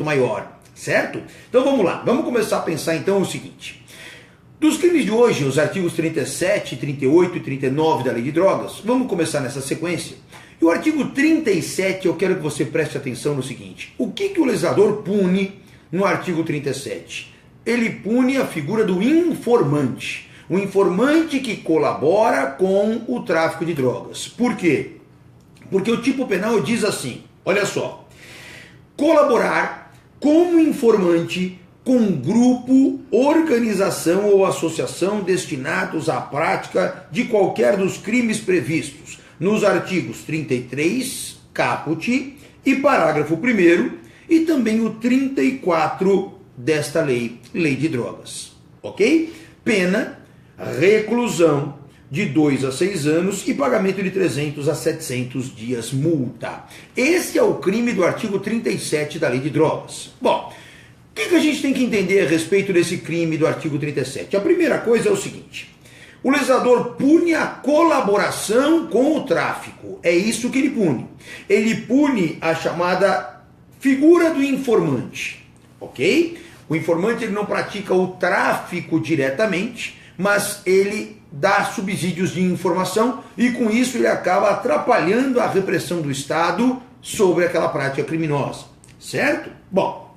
maior, certo? Então vamos lá, vamos começar a pensar então o seguinte. Dos crimes de hoje, os artigos 37, 38 e 39 da Lei de Drogas, vamos começar nessa sequência. E o artigo 37, eu quero que você preste atenção no seguinte. O que o legislador pune no artigo 37? Ele pune a figura do informante. O informante que colabora com o tráfico de drogas. Por quê? Porque o tipo penal diz assim, olha só. Colaborar como informante com grupo, organização ou associação destinados à prática de qualquer dos crimes previstos nos artigos 33, caput, e parágrafo 1º, e também o 34 desta lei, Lei de Drogas. Ok? Pena, reclusão de 2 a 6 anos e pagamento de 300 a 700 dias multa. Esse é o crime do artigo 37 da Lei de Drogas. Bom, o que a gente tem que entender a respeito desse crime do artigo 37? A primeira coisa é o seguinte. O legislador pune a colaboração com o tráfico. É isso que ele pune. Ele pune a chamada figura do informante. Ok? O informante ele não pratica o tráfico diretamente, mas ele dá subsídios de informação e com isso ele acaba atrapalhando a repressão do Estado sobre aquela prática criminosa. Certo? Bom,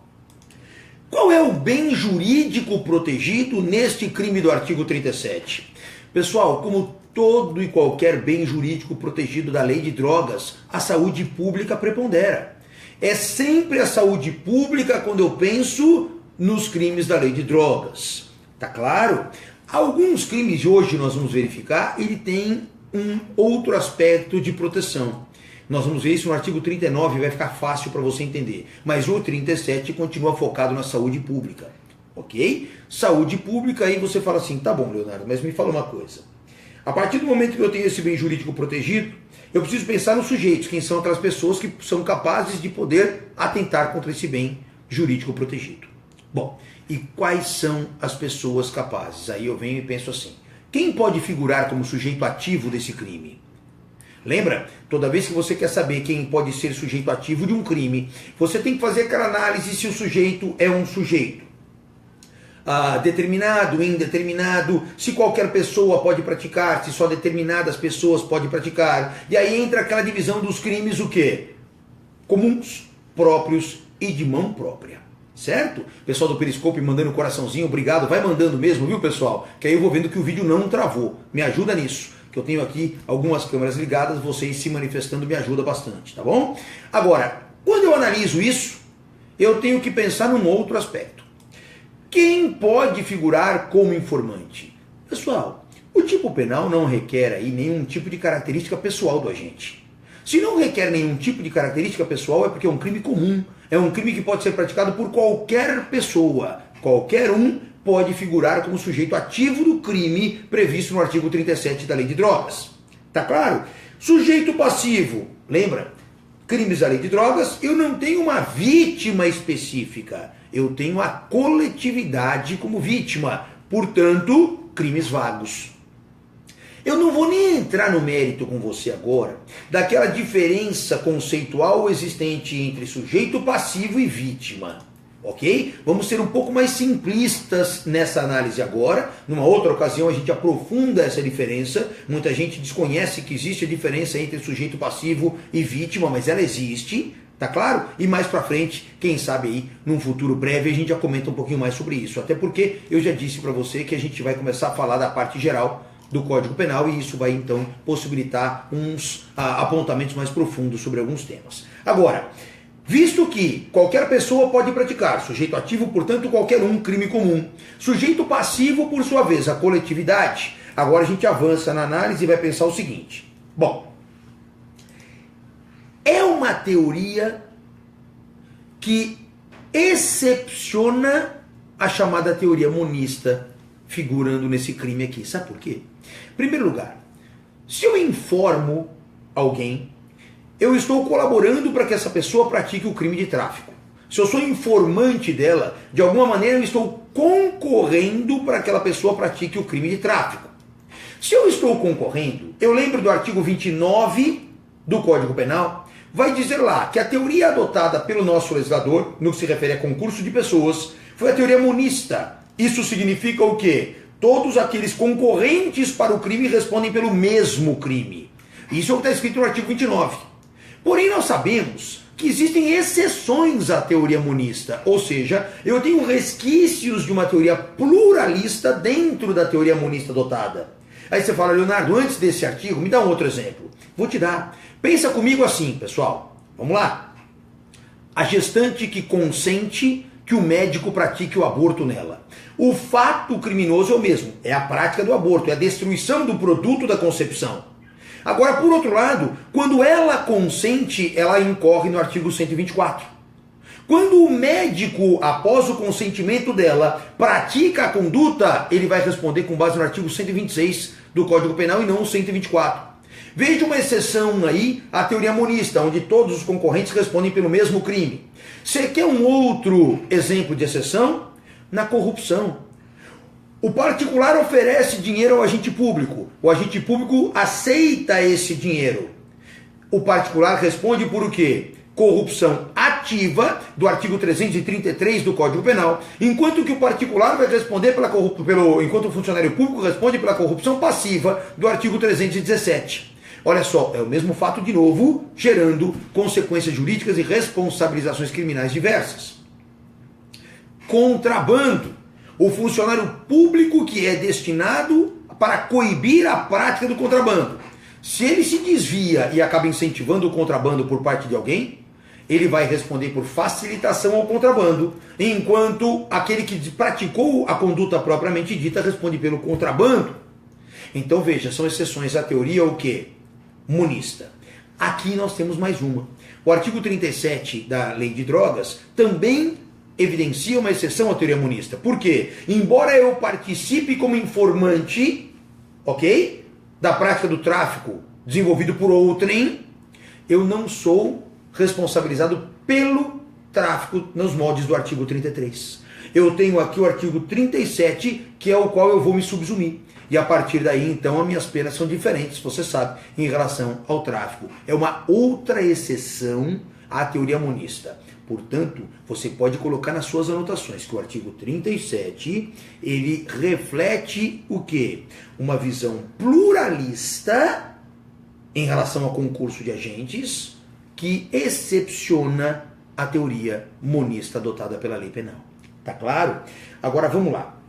qual é o bem jurídico protegido neste crime do artigo 37? Pessoal, como todo e qualquer bem jurídico protegido da Lei de Drogas, a saúde pública prepondera. É sempre a saúde pública quando eu penso nos crimes da Lei de Drogas. Tá claro? Alguns crimes de hoje nós vamos verificar, ele tem um outro aspecto de proteção. Nós vamos ver isso no artigo 39, vai ficar fácil para você entender. Mas o 37 continua focado na saúde pública. Ok? Saúde pública, aí você fala assim, tá bom, Leonardo, mas me fala uma coisa. A partir do momento que eu tenho esse bem jurídico protegido, eu preciso pensar nos sujeitos, quem são aquelas pessoas que são capazes de poder atentar contra esse bem jurídico protegido. Bom, e quais são as pessoas capazes? Aí eu venho e penso assim, quem pode figurar como sujeito ativo desse crime? Lembra? Toda vez que você quer saber quem pode ser sujeito ativo de um crime, você tem que fazer aquela análise se o sujeito é um sujeito determinado, indeterminado, se qualquer pessoa pode praticar, se só determinadas pessoas podem praticar. E aí entra aquela divisão dos crimes, o quê? Comuns, próprios e de mão própria. Certo? Pessoal do Periscope mandando um coraçãozinho, obrigado, vai mandando mesmo, viu pessoal? Que aí eu vou vendo que o vídeo não travou. Me ajuda nisso, que eu tenho aqui algumas câmeras ligadas, vocês se manifestando me ajuda bastante, tá bom? Agora, quando eu analiso isso, eu tenho que pensar num outro aspecto. Quem pode figurar como informante? Pessoal, o tipo penal não requer aí nenhum tipo de característica pessoal do agente. Se não requer nenhum tipo de característica pessoal é porque é um crime comum, é um crime que pode ser praticado por qualquer pessoa. Qualquer um pode figurar como sujeito ativo do crime previsto no artigo 37 da Lei de Drogas. Tá claro? Sujeito passivo, lembra? Crimes da Lei de Drogas, eu não tenho uma vítima específica, eu tenho a coletividade como vítima, portanto, crimes vagos. Eu não vou nem entrar no mérito com você agora daquela diferença conceitual existente entre sujeito passivo e vítima, ok? Vamos ser um pouco mais simplistas nessa análise agora. Numa outra ocasião a gente aprofunda essa diferença. Muita gente desconhece que existe a diferença entre sujeito passivo e vítima, mas ela existe, tá claro? E mais pra frente, quem sabe aí, num futuro breve, a gente já comenta um pouquinho mais sobre isso. Até porque eu já disse pra você que a gente vai começar a falar da parte geral do Código Penal e isso vai então possibilitar uns apontamentos mais profundos sobre alguns temas. Agora, visto que qualquer pessoa pode praticar, sujeito ativo, portanto, qualquer um, crime comum. Sujeito passivo, por sua vez, a coletividade. Agora a gente avança na análise e vai pensar o seguinte. Bom, é uma teoria que excepciona a chamada teoria monista figurando nesse crime aqui. Sabe por quê? Em primeiro lugar, se eu informo alguém, eu estou colaborando para que essa pessoa pratique o crime de tráfico. Se eu sou informante dela, de alguma maneira eu estou concorrendo para que aquela pessoa pratique o crime de tráfico. Se eu estou concorrendo, eu lembro do artigo 29 do Código Penal, vai dizer lá que a teoria adotada pelo nosso legislador, no que se refere a concurso de pessoas, foi a teoria monista. Isso significa o quê? Todos aqueles concorrentes para o crime respondem pelo mesmo crime. Isso é o que está escrito no artigo 29. Porém, nós sabemos que existem exceções à teoria monista, ou seja, eu tenho resquícios de uma teoria pluralista dentro da teoria monista adotada. Aí você fala, Leonardo, antes desse artigo, me dá um outro exemplo. Vou te dar. Pensa comigo assim, pessoal. Vamos lá. A gestante que consente que o médico pratique o aborto nela. O fato criminoso é o mesmo, é a prática do aborto, é a destruição do produto da concepção. Agora, por outro lado, quando ela consente, ela incorre no artigo 124. Quando o médico, após o consentimento dela, pratica a conduta, ele vai responder com base no artigo 126 do Código Penal e não o 124. Veja uma exceção aí, a teoria monista, onde todos os concorrentes respondem pelo mesmo crime. Você quer um outro exemplo de exceção? Na corrupção. O particular oferece dinheiro ao agente público. O agente público aceita esse dinheiro. O particular responde por o quê? Corrupção ativa, do artigo 333 do Código Penal, enquanto que o particular vai responder enquanto o funcionário público responde pela corrupção passiva, do artigo 317. Olha só, é o mesmo fato de novo, gerando consequências jurídicas e responsabilizações criminais diversas. Contrabando. O funcionário público que é destinado para coibir a prática do contrabando. Se ele se desvia e acaba incentivando o contrabando por parte de alguém, ele vai responder por facilitação ao contrabando, enquanto aquele que praticou a conduta propriamente dita responde pelo contrabando. Então veja, são exceções à teoria o quê? Monista. Aqui nós temos mais uma. O artigo 37 da Lei de Drogas também evidencia uma exceção à teoria monista. Por quê? Embora eu participe como informante, ok? Da prática do tráfico desenvolvido por outrem, eu não sou responsabilizado pelo tráfico nos moldes do artigo 33. Eu tenho aqui o artigo 37, que é o qual eu vou me subsumir. E a partir daí, então, as minhas penas são diferentes, você sabe, em relação ao tráfico. É uma outra exceção à teoria monista. Portanto, você pode colocar nas suas anotações que o artigo 37, ele reflete o quê? Uma visão pluralista em relação ao concurso de agentes, que excepciona a teoria monista adotada pela lei penal. Tá claro? Agora vamos lá.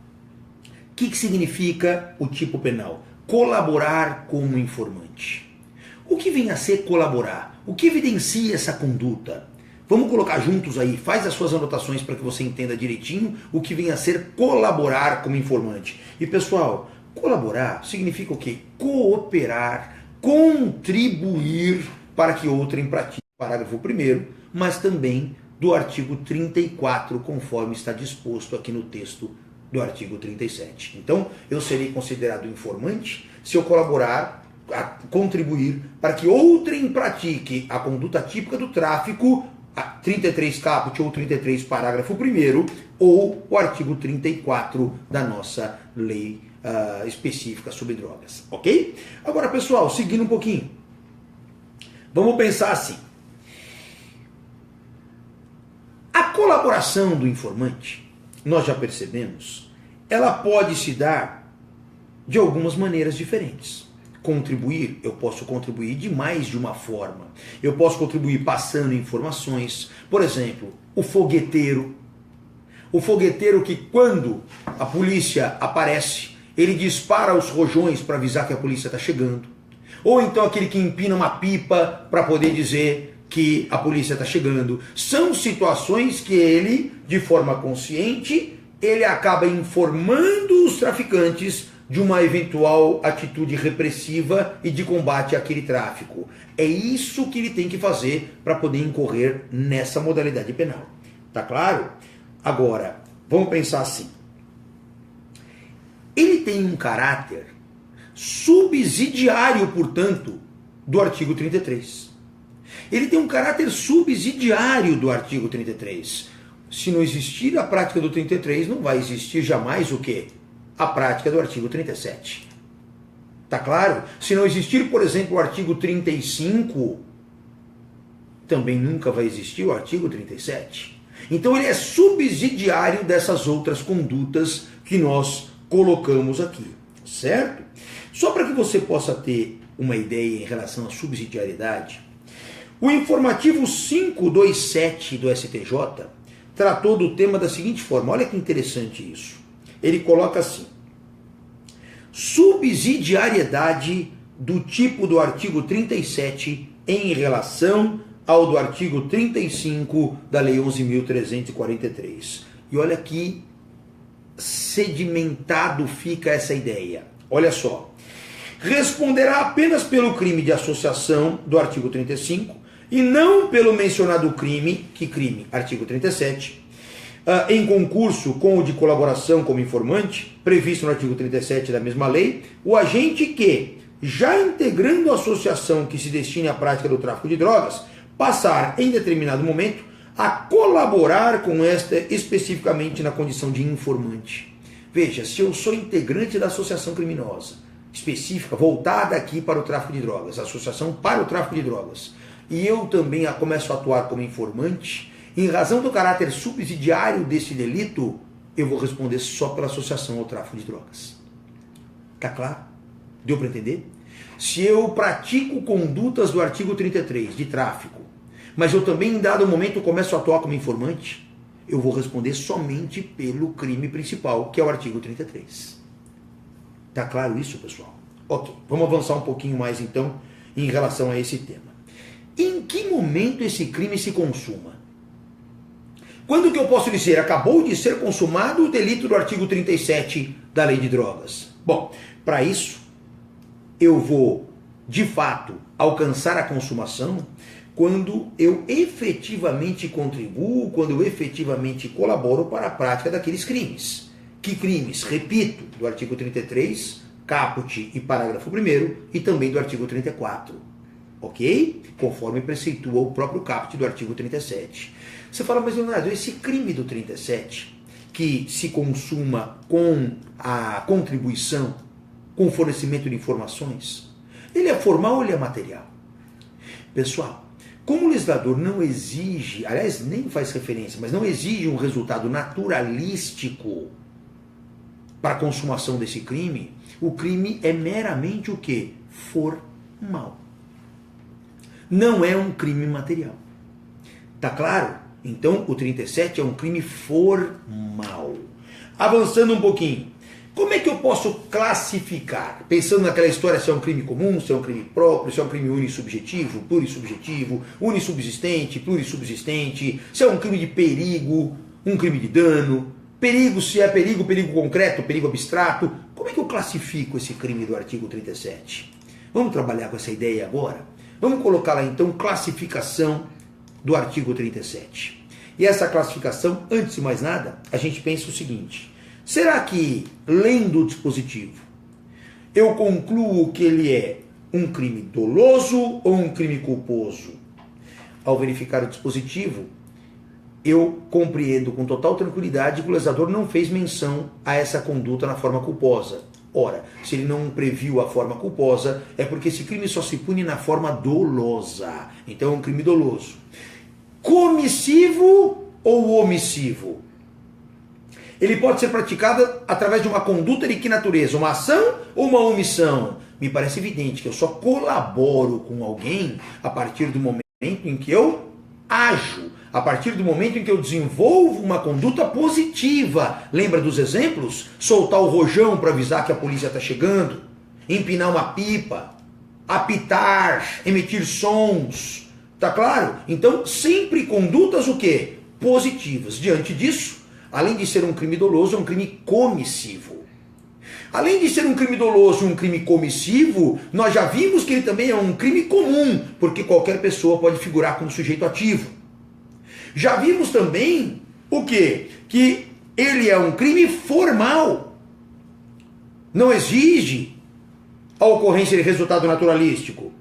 O que significa o tipo penal? Colaborar como informante. O que vem a ser colaborar? O que evidencia essa conduta? Vamos colocar juntos aí, faz as suas anotações para que você entenda direitinho o que vem a ser colaborar como informante. E pessoal, colaborar significa o quê? Cooperar, contribuir para que outrem pratique o parágrafo 1º, mas também do artigo 34, conforme está disposto aqui no texto do artigo 37. Então, eu serei considerado informante se eu colaborar, contribuir para que outrem pratique a conduta típica do tráfico, 33 caput ou 33 parágrafo 1º, ou o artigo 34 da nossa lei específica sobre drogas, ok? Agora, pessoal, seguindo um pouquinho, vamos pensar assim. A colaboração do informante, nós já percebemos, ela pode se dar de algumas maneiras diferentes. Contribuir, eu posso contribuir de mais de uma forma. Eu posso contribuir passando informações. Por exemplo, o fogueteiro. O fogueteiro que quando a polícia aparece, ele dispara os rojões para avisar que a polícia está chegando. Ou então aquele que empina uma pipa para poder dizer que a polícia está chegando. São situações que ele, de forma consciente, ele acaba informando os traficantes de uma eventual atitude repressiva e de combate àquele tráfico. É isso que ele tem que fazer para poder incorrer nessa modalidade penal. Tá claro? Agora, vamos pensar assim. Ele tem um caráter subsidiário, portanto, do artigo 33. Ele tem um caráter subsidiário do artigo 33. Se não existir a prática do 33, não vai existir jamais o quê? A prática do artigo 37. Tá claro? Se não existir, por exemplo, o artigo 35, também nunca vai existir o artigo 37. Então ele é subsidiário dessas outras condutas que nós colocamos aqui, certo? Só para que você possa ter uma ideia em relação à subsidiariedade, o informativo 527 do STJ tratou do tema da seguinte forma, olha que interessante isso. Ele coloca assim: subsidiariedade do tipo do artigo 37 em relação ao do artigo 35 da Lei 11.343. E olha que sedimentado fica essa ideia. Olha só. Responderá apenas pelo crime de associação do artigo 35 e não pelo mencionado crime, que crime? Artigo 37, em concurso com o de colaboração como informante, previsto no artigo 37 da mesma lei, o agente que, já integrando a associação que se destine à prática do tráfico de drogas, passar em determinado momento a colaborar com esta especificamente na condição de informante. Veja, se eu sou integrante da associação criminosa, específica, voltada aqui para o tráfico de drogas, associação para o tráfico de drogas, e eu também começo a atuar como informante, em razão do caráter subsidiário desse delito, eu vou responder só pela associação ao tráfico de drogas. Tá claro? Deu para entender? Se eu pratico condutas do artigo 33 de tráfico, mas eu também em dado momento começo a atuar como informante, eu vou responder somente pelo crime principal, que é o artigo 33. Tá claro isso, pessoal? Ok, vamos avançar um pouquinho mais então em relação a esse tema. Em que momento esse crime se consuma? Quando que eu posso dizer, acabou de ser consumado o delito do artigo 37 da Lei de Drogas? Bom, para isso, eu vou, de fato, alcançar a consumação quando eu efetivamente contribuo, quando eu efetivamente colaboro para a prática daqueles crimes. Que crimes? Repito, do artigo 33, caput e parágrafo 1º, e também do artigo 34. Ok? Conforme preceitua o próprio caput do artigo 37. Você fala, mas Leonardo, esse crime do 37, que se consuma com a contribuição, com o fornecimento de informações, ele é formal ou ele é material? Pessoal, como o legislador não exige, aliás, nem faz referência, mas não exige um resultado naturalístico para a consumação desse crime, o crime é meramente o quê? Formal. Não é um crime material. Tá claro? Então, o 37 é um crime formal. Avançando um pouquinho. Como é que eu posso classificar? Pensando naquela história se é um crime comum, se é um crime próprio, se é um crime unissubjetivo, plurissubjetivo, unissubsistente, plurissubsistente, se é um crime de perigo, um crime de dano, perigo se é perigo, perigo concreto, perigo abstrato. Como é que eu classifico esse crime do artigo 37? Vamos trabalhar com essa ideia agora? Vamos colocar lá então classificação do artigo 37. E essa classificação, antes de mais nada, a gente pensa o seguinte: será que, lendo o dispositivo, eu concluo que ele é um crime doloso ou um crime culposo? Ao verificar o dispositivo, eu compreendo com total tranquilidade que o legislador não fez menção a essa conduta na forma culposa. Ora, se ele não previu a forma culposa, é porque esse crime só se pune na forma dolosa. Então é um crime doloso. Comissivo ou omissivo? Ele pode ser praticado através de uma conduta de que natureza? Uma ação ou uma omissão? Me parece evidente que eu só colaboro com alguém a partir do momento em que eu ajo, a partir do momento em que eu desenvolvo uma conduta positiva. Lembra dos exemplos? Soltar o rojão para avisar que a polícia está chegando, empinar uma pipa, apitar, emitir sons. Tá claro? Então, sempre condutas o quê? Positivas. Diante disso, além de ser um crime doloso, é um crime comissivo. Além de ser um crime doloso e um crime comissivo, nós já vimos que ele também é um crime comum, porque qualquer pessoa pode figurar como sujeito ativo. Já vimos também o quê? Que ele é um crime formal. Não exige a ocorrência de resultado naturalístico.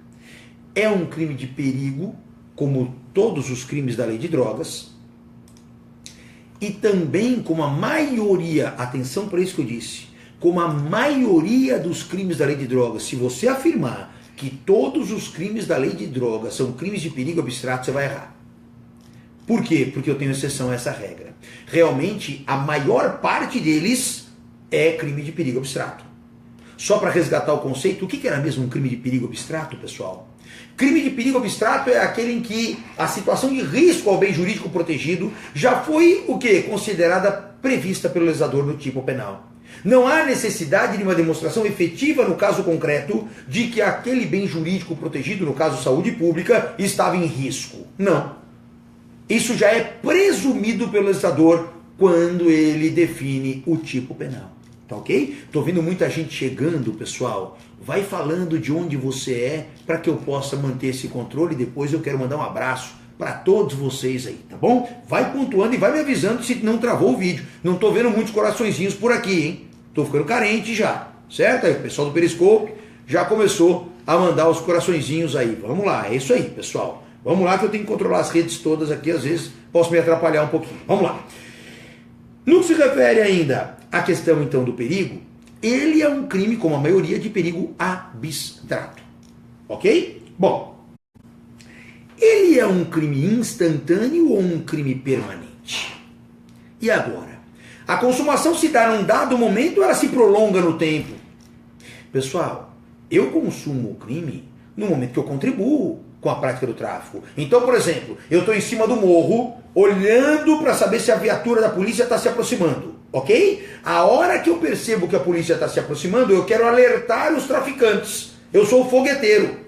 É um crime de perigo, como todos os crimes da lei de drogas, e também como a maioria, atenção para isso que eu disse, como a maioria dos crimes da lei de drogas, se você afirmar que todos os crimes da lei de drogas são crimes de perigo abstrato, você vai errar. Por quê? Porque eu tenho exceção a essa regra. Realmente, a maior parte deles é crime de perigo abstrato. Só para resgatar o conceito, o que era mesmo um crime de perigo abstrato, pessoal? Crime de perigo abstrato é aquele em que a situação de risco ao bem jurídico protegido já foi o quê? Considerada prevista pelo legislador no tipo penal. Não há necessidade de uma demonstração efetiva no caso concreto de que aquele bem jurídico protegido, no caso saúde pública, estava em risco. Não. Isso já é presumido pelo legislador quando ele define o tipo penal. Tá ok? Tô vendo muita gente chegando, pessoal. Vai falando de onde você é para que eu possa manter esse controle. Depois eu quero mandar um abraço para todos vocês aí, tá bom? Vai pontuando e vai me avisando se não travou o vídeo. Não tô vendo muitos coraçõezinhos por aqui, hein? Tô ficando carente já, certo? Aí o pessoal do Periscope já começou a mandar os coraçõezinhos aí. Vamos lá, é isso aí, pessoal. Vamos lá que eu tenho que controlar as redes todas aqui, às vezes posso me atrapalhar um pouquinho. Vamos lá. No que se refere ainda à questão então do perigo, ele é um crime, como a maioria, de perigo abstrato. Ok? Bom, ele é um crime instantâneo ou um crime permanente? E agora? A consumação se dá num dado momento ou ela se prolonga no tempo? Pessoal, eu consumo o crime no momento que eu contribuo com a prática do tráfico. Então, por exemplo, eu estou em cima do morro, olhando para saber se a viatura da polícia está se aproximando, ok? A hora que eu percebo que a polícia está se aproximando, eu quero alertar os traficantes. Eu sou o fogueteiro.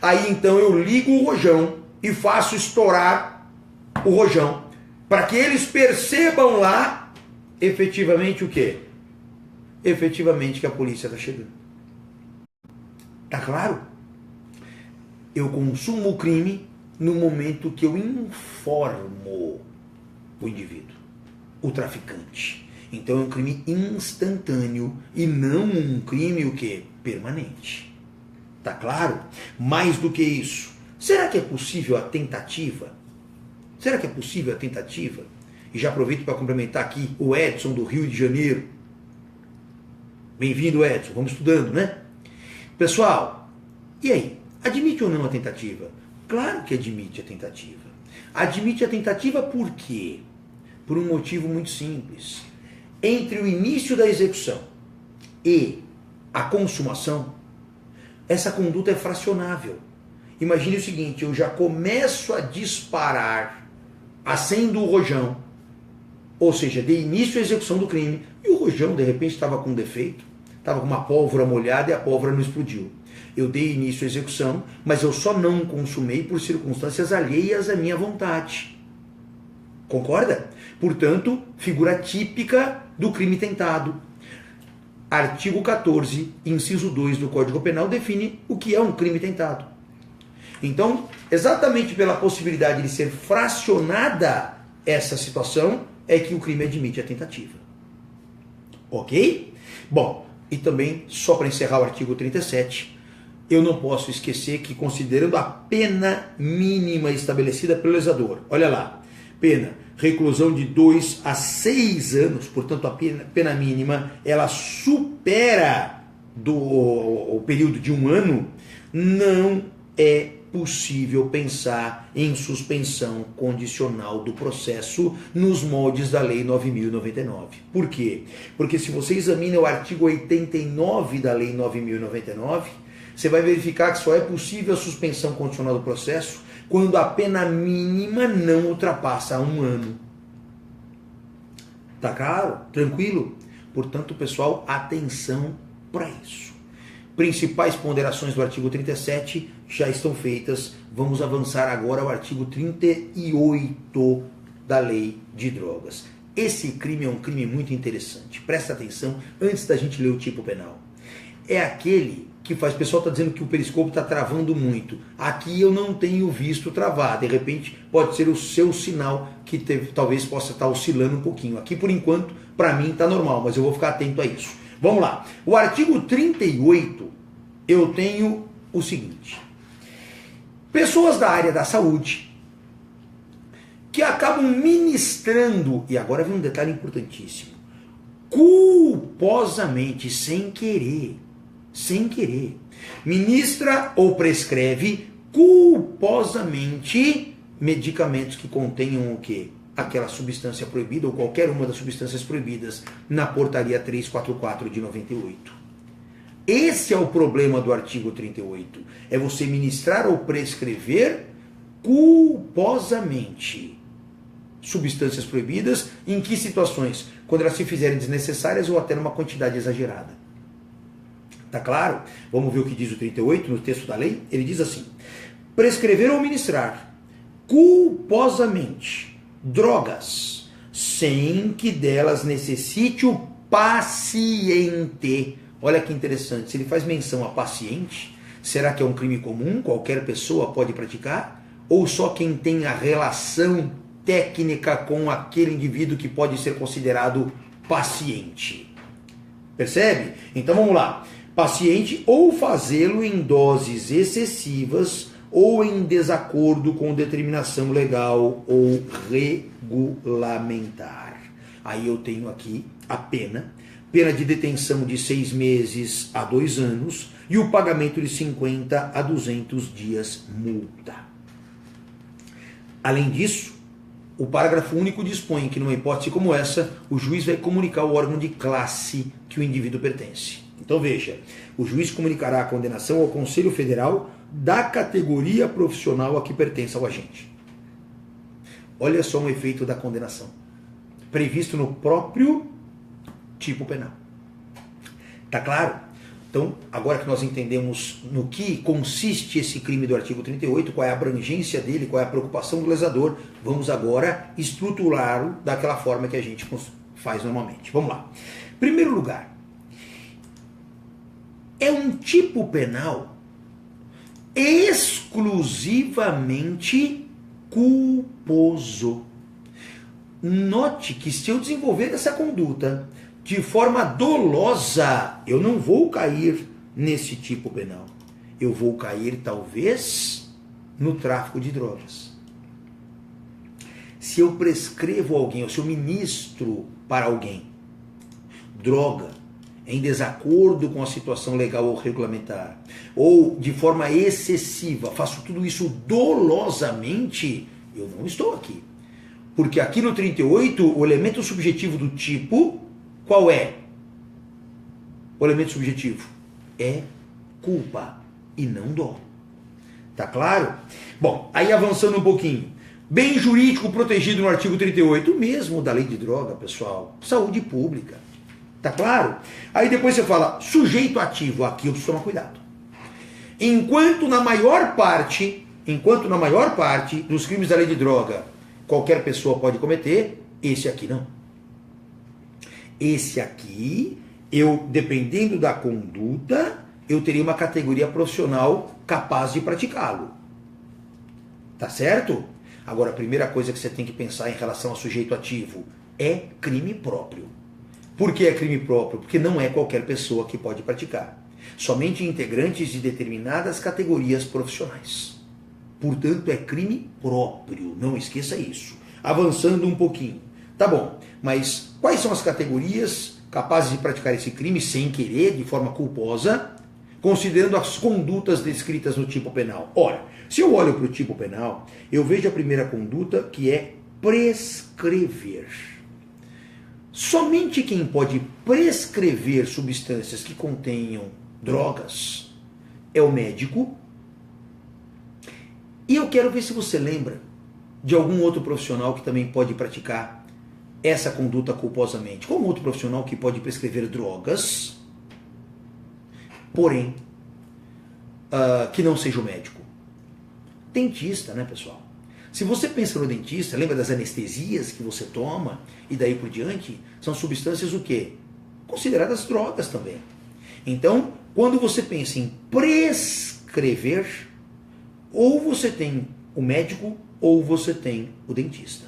Aí então eu ligo o rojão e faço estourar o rojão, para que eles percebam lá, efetivamente o quê? Efetivamente que a polícia está chegando. Tá claro? Eu consumo o crime no momento que eu informo o indivíduo, o traficante. Então é um crime instantâneo e não um crime o quê? Permanente. Tá claro? Mais do que isso, será que é possível a tentativa? Será que é possível a tentativa? E já aproveito para complementar aqui o Edson do Rio de Janeiro. Bem-vindo, Edson. Vamos estudando, né? Pessoal, e aí? Admite ou não a tentativa? Claro que admite a tentativa. Admite a tentativa por quê? Por um motivo muito simples. Entre o início da execução e a consumação, essa conduta é fracionável. Imagine o seguinte, eu já começo a disparar, acendo o rojão, ou seja, dei início à execução do crime, e o rojão de repente estava com defeito, estava com uma pólvora molhada e a pólvora não explodiu. Eu dei início à execução, mas eu só não consumei por circunstâncias alheias à minha vontade. Concorda? Portanto, figura típica do crime tentado. Artigo 14, inciso 2 do Código Penal define o que é um crime tentado. Então, exatamente pela possibilidade de ser fracionada essa situação, é que o crime admite a tentativa. Ok? Bom, e também, só para encerrar o artigo 37, eu não posso esquecer que, considerando a pena mínima estabelecida pelo legislador, olha lá, pena, reclusão de 2 a 6 anos, portanto a pena mínima, ela supera o período de 1 ano, não é possível pensar em suspensão condicional do processo nos moldes da Lei 9.099. Por quê? Porque se você examina o artigo 89 da Lei 9.099, você vai verificar que só é possível a suspensão condicional do processo quando a pena mínima não ultrapassa 1 ano. Tá claro? Tranquilo? Portanto, pessoal, atenção para isso. Principais ponderações do artigo 37 já estão feitas. Vamos avançar agora ao artigo 38 da Lei de Drogas. Esse crime é um crime muito interessante. Presta atenção antes da gente ler o tipo penal. É aquele que faz... O pessoal está dizendo que o periscope está travando muito. Aqui eu não tenho visto travar. De repente pode ser o seu sinal que talvez possa estar oscilando um pouquinho. Aqui por enquanto, para mim está normal, mas eu vou ficar atento a isso. Vamos lá. O artigo 38, eu tenho o seguinte. Pessoas da área da saúde que acabam ministrando, e agora vem um detalhe importantíssimo, culposamente, sem querer, sem querer. Ministra ou prescreve culposamente medicamentos que contenham o quê? Aquela substância proibida ou qualquer uma das substâncias proibidas na portaria 344 de 98. Esse é o problema do artigo 38. É você ministrar ou prescrever culposamente substâncias proibidas. Em que situações? Quando elas se fizerem desnecessárias ou até numa quantidade exagerada. Tá claro? Vamos ver o que diz o 38 no texto da lei. Ele diz assim: prescrever ou ministrar culposamente drogas sem que delas necessite o paciente. Olha que interessante, se ele faz menção a paciente, será que é um crime comum? Qualquer pessoa pode praticar? Ou só quem tem a relação técnica com aquele indivíduo que pode ser considerado paciente? Percebe? Então vamos lá. Paciente ou fazê-lo em doses excessivas ou em desacordo com determinação legal ou regulamentar. Aí eu tenho aqui a pena de detenção de 6 meses a 2 anos e o pagamento de 50 a 200 dias multa. Além disso, o parágrafo único dispõe que numa hipótese como essa, o juiz vai comunicar ao órgão de classe que o indivíduo pertence. Então veja, o juiz comunicará a condenação ao Conselho Federal da categoria profissional a que pertence ao agente. Olha só um efeito da condenação, previsto no próprio tipo penal. Tá claro? Então, agora que nós entendemos no que consiste esse crime do artigo 38, qual é a abrangência dele, qual é a preocupação do legislador, vamos agora estruturá-lo daquela forma que a gente faz normalmente. Vamos lá. Em primeiro lugar, é um tipo penal exclusivamente culposo. Note que se eu desenvolver essa conduta de forma dolosa, eu não vou cair nesse tipo penal. Eu vou cair, talvez, no tráfico de drogas. Se eu prescrevo alguém, ou se eu ministro para alguém droga em desacordo com a situação legal ou regulamentar, ou de forma excessiva, faço tudo isso dolosamente, eu não estou aqui. Porque aqui no 38, o elemento subjetivo do tipo, qual é? O elemento subjetivo é culpa e não dolo. Tá claro? Bom, aí avançando um pouquinho. Bem jurídico protegido no artigo 38, mesmo da lei de droga, pessoal. Saúde pública. Tá claro? Aí depois você fala, sujeito ativo. Aqui eu preciso tomar cuidado. Enquanto na maior parte dos crimes da lei de droga, qualquer pessoa pode cometer, esse aqui não. Esse aqui, dependendo da conduta, eu teria uma categoria profissional capaz de praticá-lo. Tá certo? Agora, a primeira coisa que você tem que pensar em relação ao sujeito ativo é crime próprio. Por que é crime próprio? Porque não é qualquer pessoa que pode praticar. Somente integrantes de determinadas categorias profissionais. Portanto, é crime próprio. Não esqueça isso. Avançando um pouquinho. Tá bom, mas quais são as categorias capazes de praticar esse crime sem querer, de forma culposa, considerando as condutas descritas no tipo penal? Ora, se eu olho para o tipo penal, eu vejo a primeira conduta que é prescrever. Somente quem pode prescrever substâncias que contenham drogas é o médico. E eu quero ver se você lembra de algum outro profissional que também pode praticar essa conduta culposamente. Como outro profissional que pode prescrever drogas, porém, que não seja o médico. Dentista, né, pessoal? Se você pensa no dentista, lembra das anestesias que você toma e daí por diante? São substâncias o quê? Consideradas drogas também. Então, quando você pensa em prescrever, ou você tem o médico ou você tem o dentista.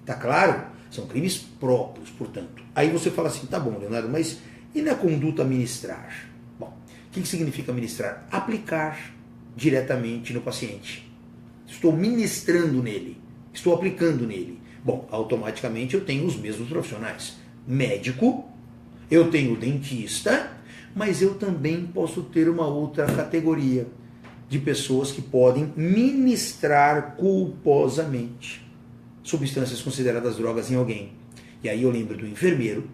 Tá claro? São crimes próprios, portanto. Aí você fala assim, tá bom, Leonardo, mas e na conduta ministrar? Bom, o que significa ministrar? Aplicar diretamente no paciente. Estou ministrando nele, estou aplicando nele. Bom, automaticamente eu tenho os mesmos profissionais. Médico, eu tenho dentista, Mas eu também posso ter uma outra categoria de pessoas que podem ministrar culposamente substâncias consideradas drogas em alguém. E aí eu lembro do enfermeiro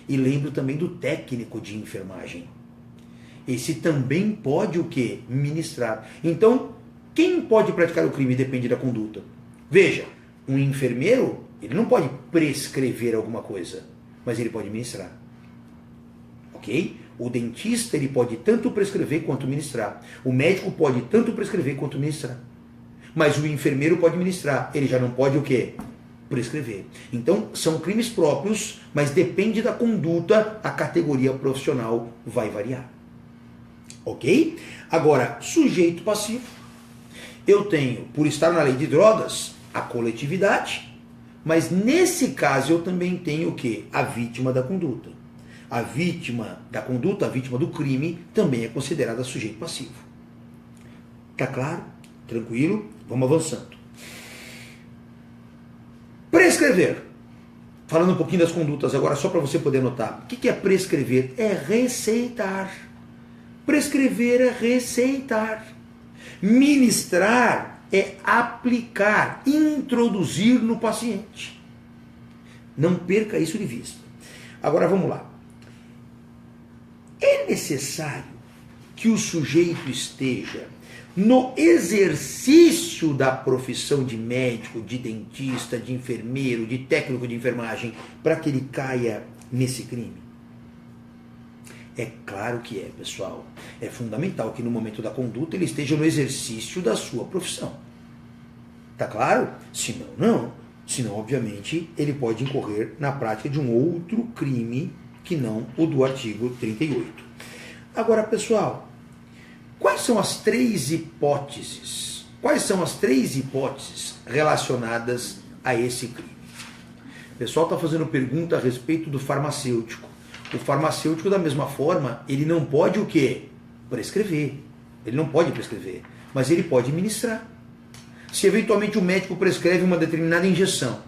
e lembro também do técnico de enfermagem. Esse também pode o quê? Ministrar. Então, quem pode praticar o crime depende da conduta. Veja, um enfermeiro, ele não pode prescrever alguma coisa, mas ele pode ministrar. Ok? O dentista, ele pode tanto prescrever quanto ministrar. O médico pode tanto prescrever quanto ministrar. Mas o enfermeiro pode ministrar. Ele já não pode o quê? Prescrever. Então, são crimes próprios, mas depende da conduta, a categoria profissional vai variar. Ok? Agora, sujeito passivo. Eu tenho, por estar na lei de drogas, a coletividade, mas nesse caso eu também tenho o quê? A vítima da conduta. A vítima da conduta, a vítima do crime, também é considerada sujeito passivo. Tá claro? Tranquilo? Vamos avançando. Prescrever. Falando um pouquinho das condutas agora, só para você poder notar. O que é prescrever? É receitar. Prescrever é receitar. Ministrar é aplicar, introduzir no paciente. Não perca isso de vista. Agora vamos lá. É necessário que o sujeito esteja no exercício da profissão de médico, de dentista, de enfermeiro, de técnico de enfermagem, para que ele caia nesse crime? É claro que é, pessoal. É fundamental que no momento da conduta ele esteja no exercício da sua profissão. Tá claro? Senão, não. Senão, obviamente, ele pode incorrer na prática de um outro crime que não o do artigo 38. Agora, pessoal, quais são as três hipóteses? Quais são as três hipóteses relacionadas a esse crime? O pessoal está fazendo pergunta a respeito do farmacêutico. O farmacêutico, da mesma forma, ele não pode o quê? Prescrever. Ele não pode prescrever, mas ele pode ministrar. Se eventualmente o médico prescreve uma determinada injeção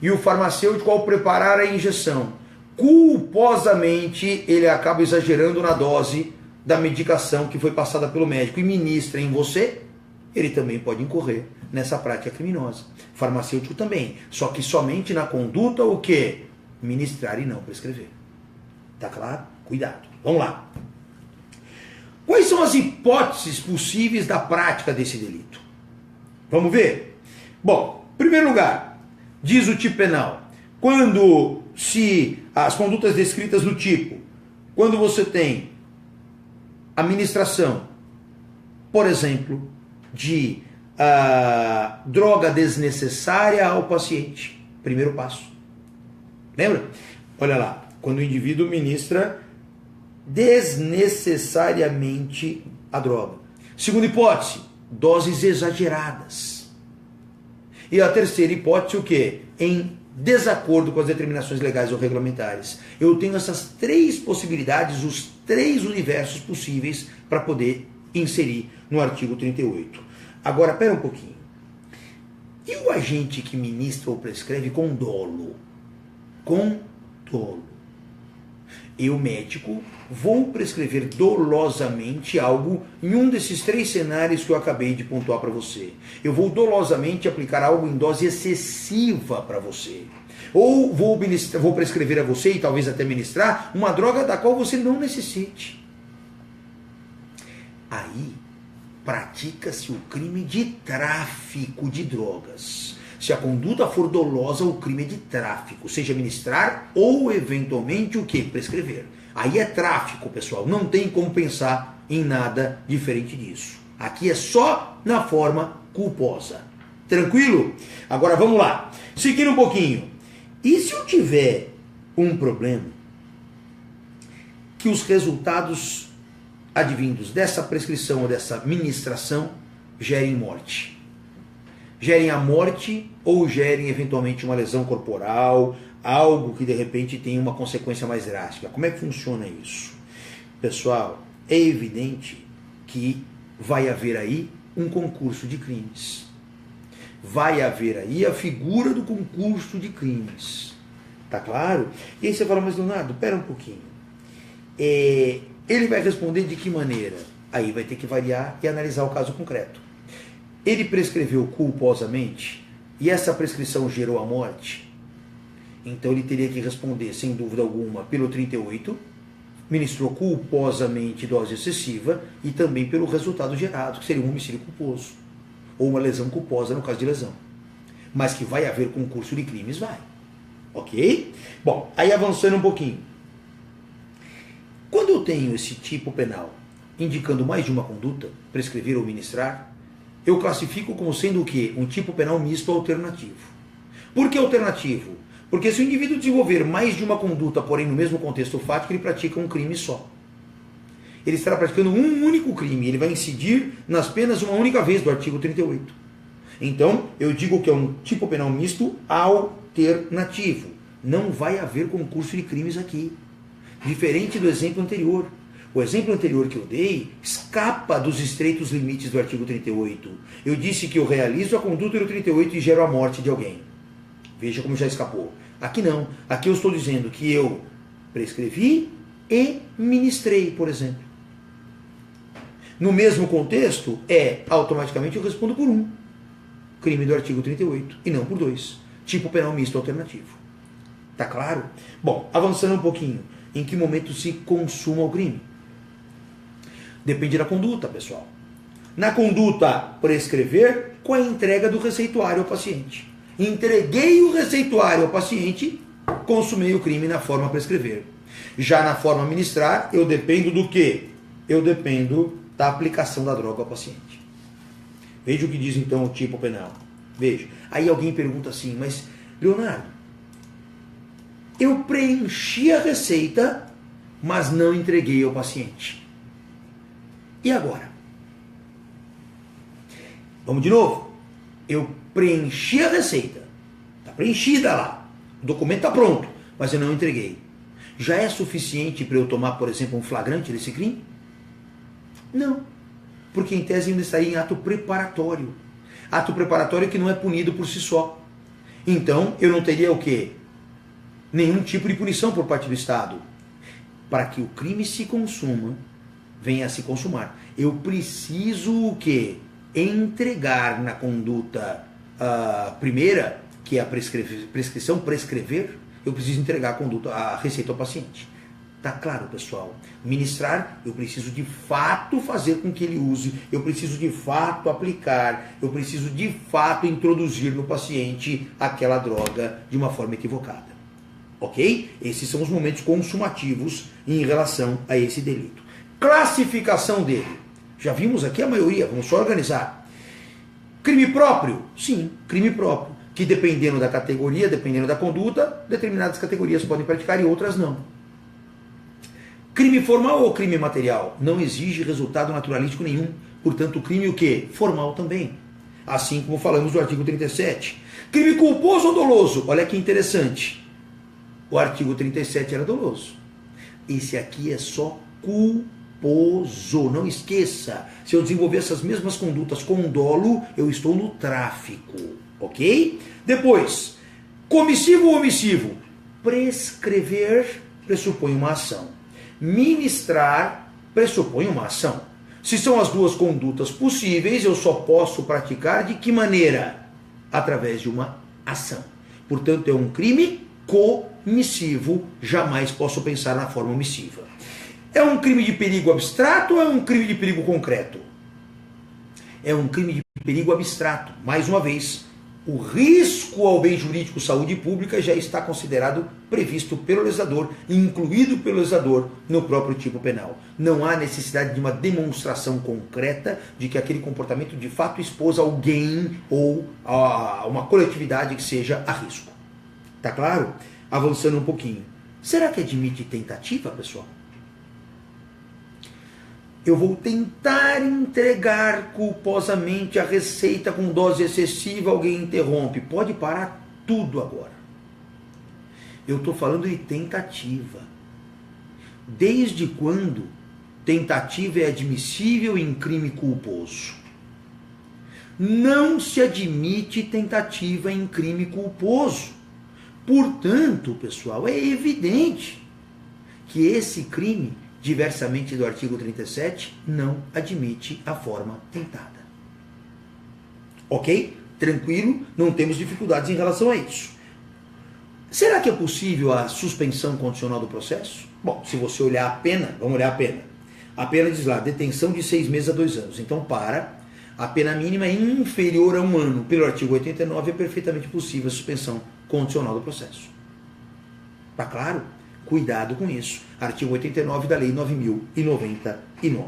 e o farmacêutico, ao preparar a injeção, culposamente ele acaba exagerando na dose da medicação que foi passada pelo médico e ministra em você, ele também pode incorrer nessa prática criminosa. Farmacêutico também, só que somente na conduta o quê? Ministrar e não prescrever. Tá claro? Cuidado. Vamos lá. Quais são as hipóteses possíveis da prática desse delito? Vamos ver? Bom, em primeiro lugar, diz o tipo penal, quando se as condutas descritas no tipo, quando você tem administração, por exemplo, de droga desnecessária ao paciente, primeiro passo. Lembra? Olha lá. Quando o indivíduo ministra desnecessariamente a droga. Segunda hipótese, doses exageradas. E a terceira hipótese, o quê? Em desacordo com as determinações legais ou regulamentares. Eu tenho essas três possibilidades, os três universos possíveis para poder inserir no artigo 38. Agora, pera um pouquinho. E o agente que ministra ou prescreve com dolo? Com dolo. Eu, médico, vou prescrever dolosamente algo em um desses três cenários que eu acabei de pontuar para você. Eu vou dolosamente aplicar algo em dose excessiva para você. Ou vou prescrever a você e talvez até ministrar uma droga da qual você não necessite. Aí, pratica-se o crime de tráfico de drogas. Se a conduta for dolosa, o crime é de tráfico, seja ministrar ou eventualmente o que? Prescrever. Aí é tráfico, pessoal, não tem como pensar em nada diferente disso. Aqui é só na forma culposa. Tranquilo? Agora vamos lá. Seguindo um pouquinho. E se eu tiver um problema que os resultados advindos dessa prescrição ou dessa ministração gerem morte? Gerem a morte ou gerem eventualmente uma lesão corporal, algo que de repente tem uma consequência mais drástica. Como é que funciona isso? Pessoal, é evidente que vai haver aí um concurso de crimes. Vai haver aí a figura do concurso de crimes. Tá claro? E aí você fala, mas Leonardo, pera um pouquinho. ele vai responder de que maneira? Aí vai ter que variar e analisar o caso concreto. Ele prescreveu culposamente e essa prescrição gerou a morte, então ele teria que responder, sem dúvida alguma, pelo 38, ministrou culposamente dose excessiva e também pelo resultado gerado, que seria um homicídio culposo, ou uma lesão culposa no caso de lesão. Mas que vai haver concurso de crimes, vai. Ok? Bom, aí avançando um pouquinho. Quando eu tenho esse tipo penal indicando mais de uma conduta, prescrever ou ministrar, eu classifico como sendo o quê? Um tipo penal misto alternativo. Por que alternativo? Porque se o indivíduo desenvolver mais de uma conduta, porém no mesmo contexto fático, ele pratica um crime só. Ele estará praticando um único crime, ele vai incidir nas penas uma única vez do artigo 38. Então, eu digo que é um tipo penal misto alternativo. Não vai haver concurso de crimes aqui. Diferente do exemplo anterior. O exemplo anterior que eu dei escapa dos estreitos limites do artigo 38. Eu disse que eu realizo a conduta do 38 e gero a morte de alguém. Veja como já escapou. Aqui não. Aqui eu estou dizendo que eu prescrevi e ministrei, por exemplo. No mesmo contexto, automaticamente eu respondo por um crime do artigo 38 e não por dois. Tipo penal misto alternativo. Tá claro? Bom, avançando um pouquinho. Em que momento se consuma o crime? Depende da conduta, pessoal. Na conduta prescrever, com a entrega do receituário ao paciente. Entreguei o receituário ao paciente, consumei o crime na forma prescrever. Já na forma ministrar, eu dependo do quê? Eu dependo da aplicação da droga ao paciente. Veja o que diz então o tipo penal. Veja. Aí alguém pergunta assim, mas Leonardo, eu preenchi a receita, mas não entreguei ao paciente. E agora? Vamos de novo. Eu preenchi a receita. Está preenchida lá. O documento está pronto, mas eu não entreguei. Já é suficiente para eu tomar, por exemplo, um flagrante desse crime? Não. Porque em tese ainda estaria em ato preparatório. Ato preparatório que não é punido por si só. Então, eu não teria o quê? Nenhum tipo de punição por parte do Estado. Para que o crime se consuma, venha a se consumar, eu preciso o quê? Entregar na conduta primeira, que é a prescrição, prescrever, eu preciso entregar a receita ao paciente. Tá claro, pessoal? Ministrar, eu preciso de fato fazer com que ele use, eu preciso de fato aplicar, eu preciso de fato introduzir no paciente aquela droga de uma forma equivocada. Ok? Esses são os momentos consumativos em relação a esse delito. Classificação dele. Já vimos aqui a maioria, vamos só organizar. Crime próprio? Sim, crime próprio. Que dependendo da categoria, dependendo da conduta, determinadas categorias podem praticar e outras não. Crime formal ou crime material? Não exige resultado naturalístico nenhum. Portanto, crime o quê? Formal também. Assim como falamos do artigo 37. Crime culposo ou doloso? Olha que interessante. O artigo 37 era doloso. Esse aqui é só culposo. Não esqueça. Se eu desenvolver essas mesmas condutas com dolo, eu estou no tráfico. Ok? Depois, comissivo ou omissivo? Prescrever pressupõe uma ação. Ministrar pressupõe uma ação. Se são as duas condutas possíveis, eu só posso praticar de que maneira? Através de uma ação. Portanto, é um crime comissivo, jamais posso pensar na forma omissiva. É um crime de perigo abstrato ou é um crime de perigo concreto? É um crime de perigo abstrato. Mais uma vez, o risco ao bem jurídico saúde pública já está considerado previsto pelo legislador, incluído pelo legislador no próprio tipo penal. Não há necessidade de uma demonstração concreta de que aquele comportamento de fato expôs alguém ou a uma coletividade que seja a risco. Tá claro? Avançando um pouquinho. Será que admite tentativa, pessoal? Eu vou tentar entregar culposamente a receita com dose excessiva, alguém interrompe. Pode parar tudo agora. Eu estou falando de tentativa. Desde quando tentativa é admissível em crime culposo? Não se admite tentativa em crime culposo. Portanto, pessoal, é evidente que esse crime diversamente do artigo 37, não admite a forma tentada. Ok? Tranquilo? Não temos dificuldades em relação a isso. Será que é possível a suspensão condicional do processo? Bom, se você olhar a pena, vamos olhar a pena. A pena diz lá, detenção de 6 meses a 2 anos. Então, a pena mínima é inferior a 1 ano. Pelo artigo 89 é perfeitamente possível a suspensão condicional do processo. Tá claro? Cuidado com isso. Artigo 89 da Lei 9.099.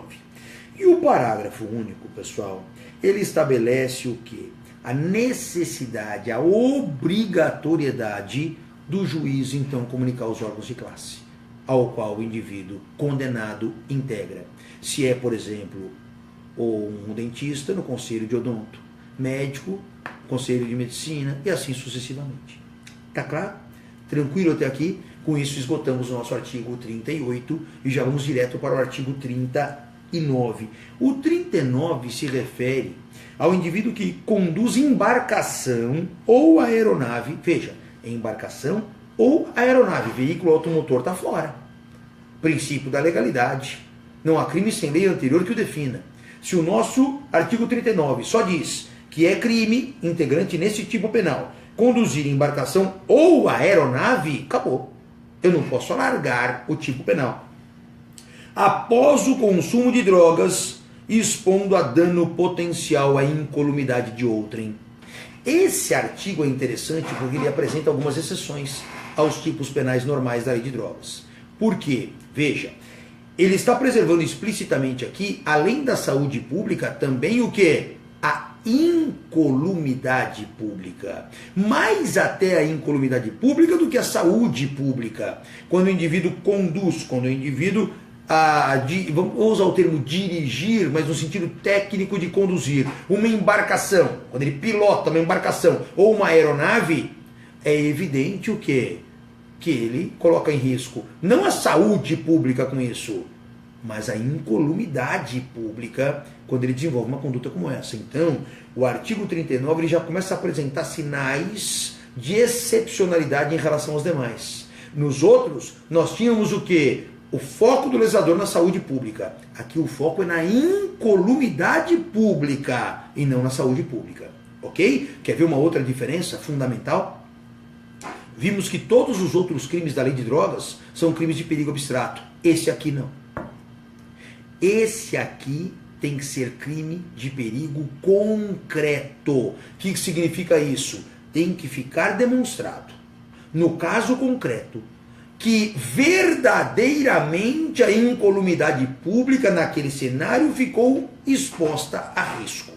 E o parágrafo único, pessoal, ele estabelece o quê? A necessidade, a obrigatoriedade do juiz, então, comunicar aos órgãos de classe, ao qual o indivíduo condenado integra. Se é, por exemplo, um dentista no conselho de odonto, médico, conselho de medicina e assim sucessivamente. Tá claro? Tranquilo até aqui? Com isso esgotamos o nosso artigo 38 e já vamos direto para o artigo 39. O 39 se refere ao indivíduo que conduz embarcação ou aeronave, veja, embarcação ou aeronave, veículo automotor está fora. Princípio da legalidade. Não há crime sem lei anterior que o defina. Se o nosso artigo 39 só diz que é crime integrante nesse tipo penal conduzir embarcação ou aeronave, acabou. Eu não posso alargar o tipo penal. Após o consumo de drogas, expondo a dano potencial à incolumidade de outrem. Esse artigo é interessante porque ele apresenta algumas exceções aos tipos penais normais da lei de drogas. Por quê? Veja, ele está preservando explicitamente aqui, além da saúde pública, também o quê? A incolumidade pública. Mais até a incolumidade pública do que a saúde pública. Quando o indivíduo conduz, quando o indivíduo, vamos usar o termo dirigir, mas no sentido técnico de conduzir, uma embarcação, quando ele pilota uma embarcação ou uma aeronave, é evidente o quê? Que ele coloca em risco não a saúde pública com isso, mas a incolumidade pública quando ele desenvolve uma conduta como essa. Então, o artigo 39 ele já começa a apresentar sinais de excepcionalidade em relação aos demais. Nos outros, nós tínhamos o quê? O foco do legislador na saúde pública. Aqui o foco é na incolumidade pública e não na saúde pública. Ok? Quer ver uma outra diferença fundamental? Vimos que todos os outros crimes da lei de drogas são crimes de perigo abstrato. Esse aqui não. Esse aqui tem que ser crime de perigo concreto. O que significa isso? Tem que ficar demonstrado, no caso concreto, que verdadeiramente a incolumidade pública naquele cenário ficou exposta a risco.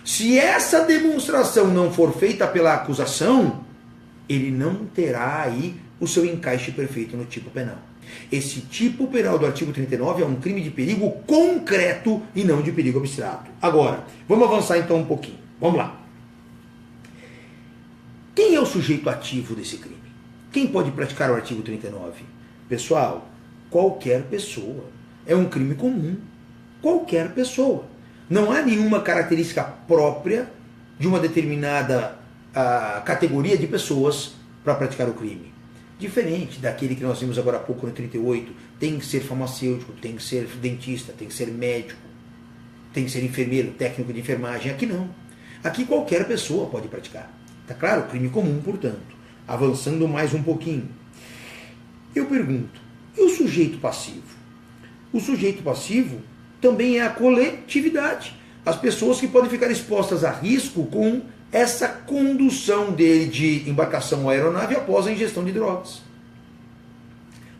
Se essa demonstração não for feita pela acusação, ele não terá aí o seu encaixe perfeito no tipo penal. Esse tipo penal do artigo 39 é um crime de perigo concreto e não de perigo abstrato. Agora, vamos avançar então um pouquinho. Vamos lá. Quem é o sujeito ativo desse crime? Quem pode praticar o artigo 39? Pessoal, qualquer pessoa. É um crime comum. Qualquer pessoa. Não há nenhuma característica própria de uma determinada categoria de pessoas para praticar o crime. Diferente daquele que nós vimos agora há pouco no 38, tem que ser farmacêutico, tem que ser dentista, tem que ser médico, tem que ser enfermeiro, técnico de enfermagem. Aqui não. Aqui qualquer pessoa pode praticar. Tá claro? Crime comum, portanto. Avançando mais um pouquinho. Eu pergunto, e o sujeito passivo? O sujeito passivo também é a coletividade. As pessoas que podem ficar expostas a risco com essa condução dele de embarcação ou aeronave após a ingestão de drogas.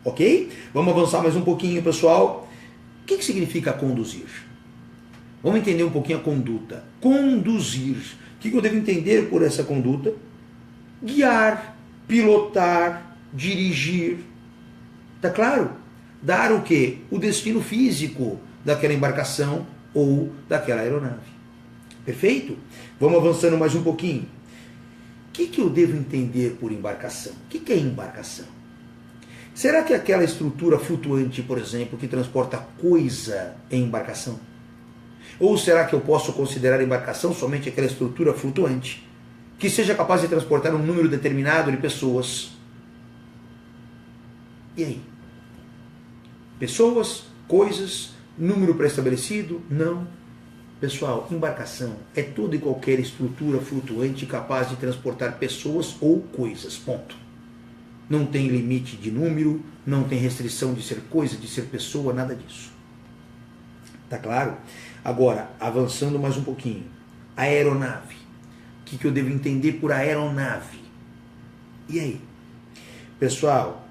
Ok? Vamos avançar mais um pouquinho, pessoal. O que significa conduzir? Vamos entender um pouquinho a conduta. Conduzir. O que eu devo entender por essa conduta? Guiar, pilotar, dirigir. Tá claro? Dar o quê? O destino físico daquela embarcação ou daquela aeronave. Perfeito? Vamos avançando mais um pouquinho. O que eu devo entender por embarcação? O que é embarcação? Será que aquela estrutura flutuante, por exemplo, que transporta coisa é embarcação? Ou será que eu posso considerar embarcação somente aquela estrutura flutuante que seja capaz de transportar um número determinado de pessoas? E aí? Pessoas, coisas, número pré-estabelecido? Não. Pessoal, embarcação é toda e qualquer estrutura flutuante capaz de transportar pessoas ou coisas, ponto. Não tem limite de número, não tem restrição de ser coisa, de ser pessoa, nada disso. Tá claro? Agora, avançando mais um pouquinho. Aeronave. O que eu devo entender por aeronave? E aí? Pessoal,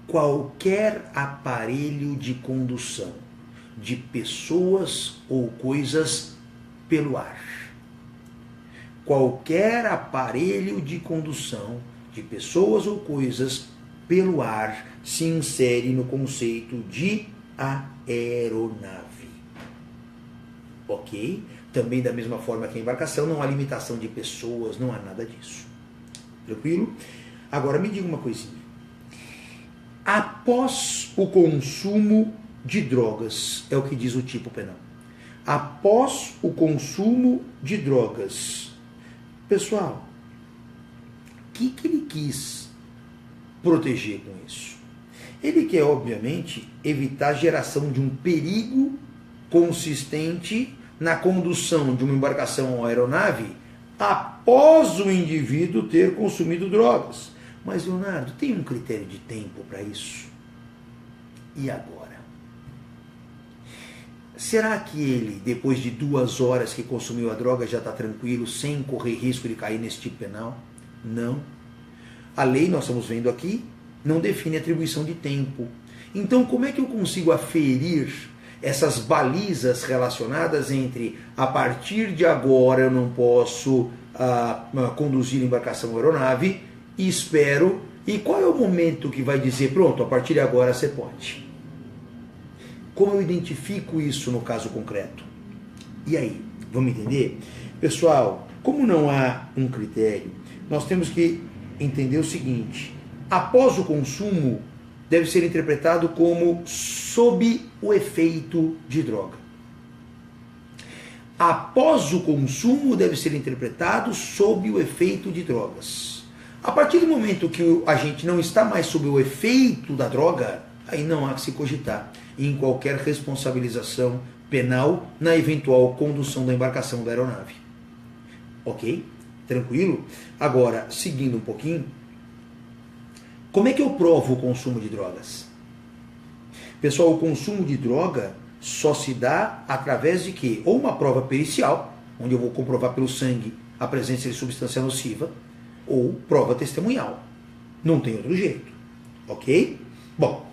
qualquer aparelho de condução de pessoas ou coisas pelo ar. Qualquer aparelho de condução de pessoas ou coisas pelo ar se insere no conceito de aeronave. Ok? Também da mesma forma que a embarcação, não há limitação de pessoas, não há nada disso. Tranquilo? Agora me diga uma coisinha. Após o consumo de drogas, é o que diz o tipo penal. Após o consumo de drogas. Pessoal, o que ele quis proteger com isso? Ele quer, obviamente, evitar a geração de um perigo consistente na condução de uma embarcação ou aeronave após o indivíduo ter consumido drogas. Mas, Leonardo, tem um critério de tempo para isso? E agora? Será que ele, depois de 2 horas que consumiu a droga, já está tranquilo, sem correr risco de cair nesse tipo penal? Não. A lei, nós estamos vendo aqui, não define atribuição de tempo. Então, como é que eu consigo aferir essas balizas relacionadas entre a partir de agora eu não posso conduzir embarcação ou aeronave e espero, e qual é o momento que vai dizer, pronto, a partir de agora você pode? Como eu identifico isso no caso concreto? E aí, vamos entender? Pessoal, como não há um critério, nós temos que entender o seguinte: após o consumo, deve ser interpretado como sob o efeito de droga. Após o consumo, deve ser interpretado sob o efeito de drogas. A partir do momento que a gente não está mais sob o efeito da droga, aí não há que se cogitar em qualquer responsabilização penal na eventual condução da embarcação da aeronave. Ok? Tranquilo? Agora, seguindo um pouquinho, como é que eu provo o consumo de drogas? Pessoal, o consumo de droga só se dá através de quê? Ou uma prova pericial, onde eu vou comprovar pelo sangue a presença de substância nociva, ou prova testemunhal. Não tem outro jeito. Ok? Bom,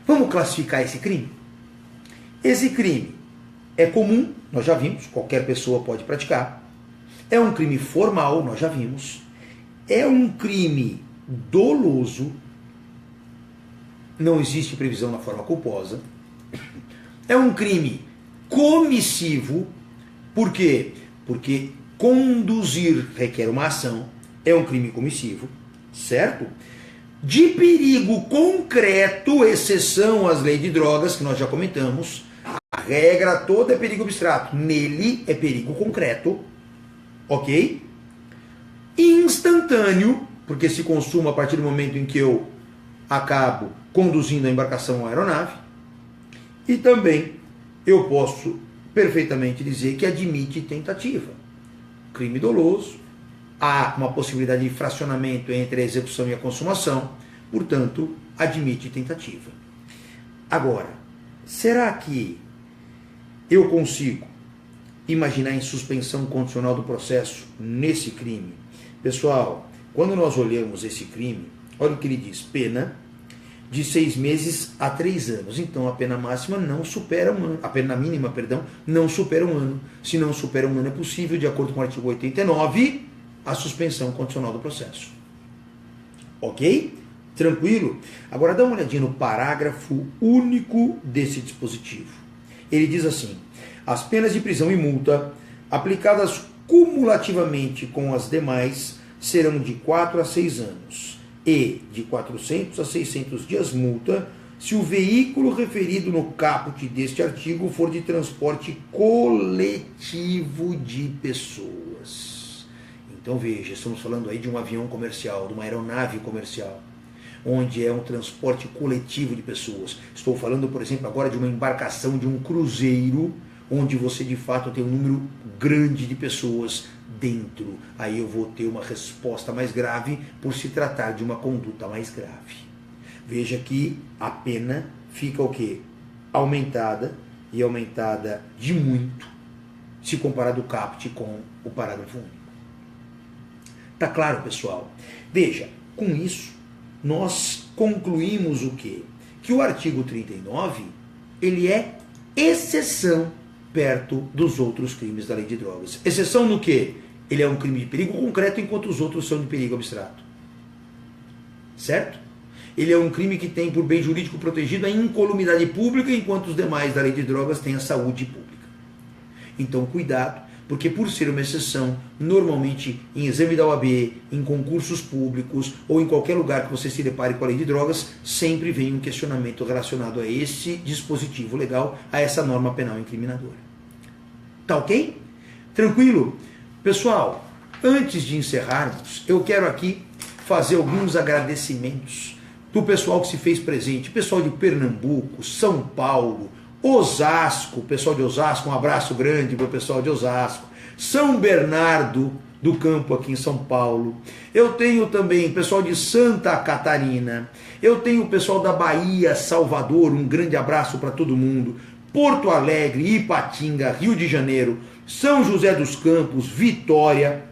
vamos classificar esse crime? Esse crime é comum, nós já vimos, qualquer pessoa pode praticar. É um crime formal, nós já vimos. É um crime doloso, não existe previsão na forma culposa. É um crime comissivo, por quê? Porque conduzir requer uma ação, é um crime comissivo, certo? De perigo concreto, exceção às leis de drogas, que nós já comentamos, a regra toda é perigo abstrato, nele é perigo concreto, ok? Instantâneo, porque se consuma a partir do momento em que eu acabo conduzindo a embarcação ou a aeronave, e também eu posso perfeitamente dizer que admite tentativa. Crime doloso, há uma possibilidade de fracionamento entre a execução e a consumação, portanto, admite tentativa. Agora, será que eu consigo imaginar em suspensão condicional do processo nesse crime? Pessoal, quando nós olhamos esse crime, olha o que ele diz: pena de 6 meses a 3 anos. Então a pena máxima não supera 1 ano, a pena mínima, perdão, não supera 1 ano. Se não supera 1 ano é possível, de acordo com o artigo 89, a suspensão condicional do processo. Ok? Tranquilo? Agora dá uma olhadinha no parágrafo único desse dispositivo. Ele diz assim: as penas de prisão e multa aplicadas cumulativamente com as demais serão de 4 a 6 anos e de 400 a 600 dias multa se o veículo referido no caput deste artigo for de transporte coletivo de pessoas. Então veja, estamos falando aí de um avião comercial, de uma aeronave comercial, onde é um transporte coletivo de pessoas. Estou falando, por exemplo, agora de uma embarcação, de um cruzeiro, onde você de fato tem um número grande de pessoas dentro. Aí eu vou ter uma resposta mais grave por se tratar de uma conduta mais grave. Veja que a pena fica o quê? Aumentada, e aumentada de muito, se comparado o caput com o parágrafo único. Tá claro, pessoal? Veja, com isso, nós concluímos o quê? Que o artigo 39, ele é exceção perto dos outros crimes da lei de drogas. Exceção no quê? Ele é um crime de perigo concreto, enquanto os outros são de perigo abstrato. Certo? Ele é um crime que tem por bem jurídico protegido a incolumidade pública, enquanto os demais da lei de drogas têm a saúde pública. Então, cuidado, porque por ser uma exceção, normalmente em exame da OAB, em concursos públicos ou em qualquer lugar que você se depare com a lei de drogas, sempre vem um questionamento relacionado a esse dispositivo legal, a essa norma penal incriminadora. Tá ok? Tranquilo? Pessoal, antes de encerrarmos, eu quero aqui fazer alguns agradecimentos do pessoal que se fez presente, pessoal de Pernambuco, São Paulo, Osasco, pessoal de Osasco, um abraço grande para o pessoal de Osasco, São Bernardo do Campo aqui em São Paulo, eu tenho também pessoal de Santa Catarina, eu tenho o pessoal da Bahia, Salvador, um grande abraço para todo mundo, Porto Alegre, Ipatinga, Rio de Janeiro, São José dos Campos, Vitória,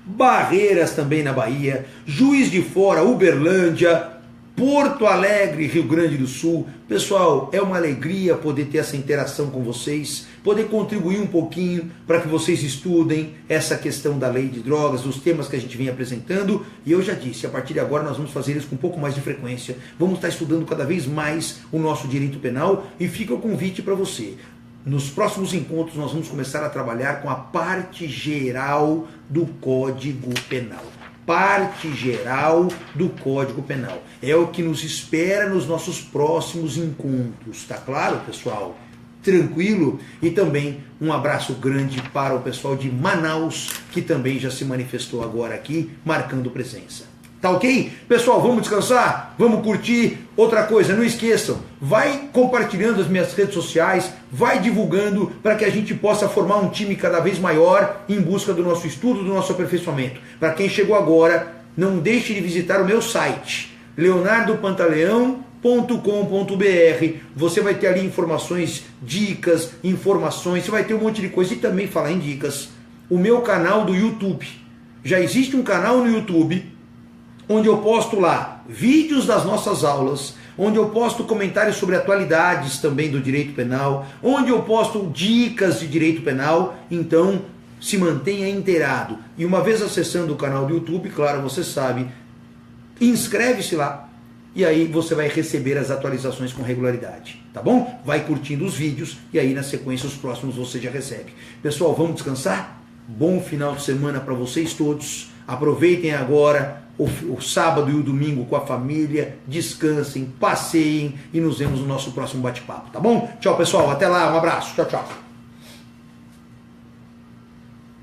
Barreiras também na Bahia, Juiz de Fora, Uberlândia, Porto Alegre, Rio Grande do Sul. Pessoal, é uma alegria poder ter essa interação com vocês, poder contribuir um pouquinho para que vocês estudem essa questão da lei de drogas, dos temas que a gente vem apresentando. E eu já disse, a partir de agora nós vamos fazer isso com um pouco mais de frequência. Vamos estar estudando cada vez mais o nosso direito penal e fica o convite para você. Nos próximos encontros nós vamos começar a trabalhar com a parte geral do Código Penal. Parte geral do Código Penal. É o que nos espera nos nossos próximos encontros. Tá claro, pessoal? Tranquilo? E também um abraço grande para o pessoal de Manaus, que também já se manifestou agora aqui, marcando presença. Tá ok? Pessoal, vamos descansar? Vamos curtir? Outra coisa, não esqueçam, vai compartilhando as minhas redes sociais, vai divulgando para que a gente possa formar um time cada vez maior em busca do nosso estudo, do nosso aperfeiçoamento. Para quem chegou agora, não deixe de visitar o meu site, leonardopantaleão.com.br. Você vai ter ali informações, dicas, informações, você vai ter um monte de coisa. E também falar em dicas, o meu canal do YouTube. Já existe um canal no YouTube onde eu posto lá vídeos das nossas aulas, onde eu posto comentários sobre atualidades também do direito penal, onde eu posto dicas de direito penal. Então, se mantenha inteirado. E uma vez acessando o canal do YouTube, claro, você sabe, inscreve-se lá e aí você vai receber as atualizações com regularidade, tá bom? Vai curtindo os vídeos e aí na sequência os próximos você já recebe. Pessoal, vamos descansar? Bom final de semana para vocês todos. Aproveitem agora o sábado e o domingo com a família, descansem, passeiem e nos vemos no nosso próximo bate-papo, tá bom? Tchau, pessoal, até lá, um abraço, tchau, tchau.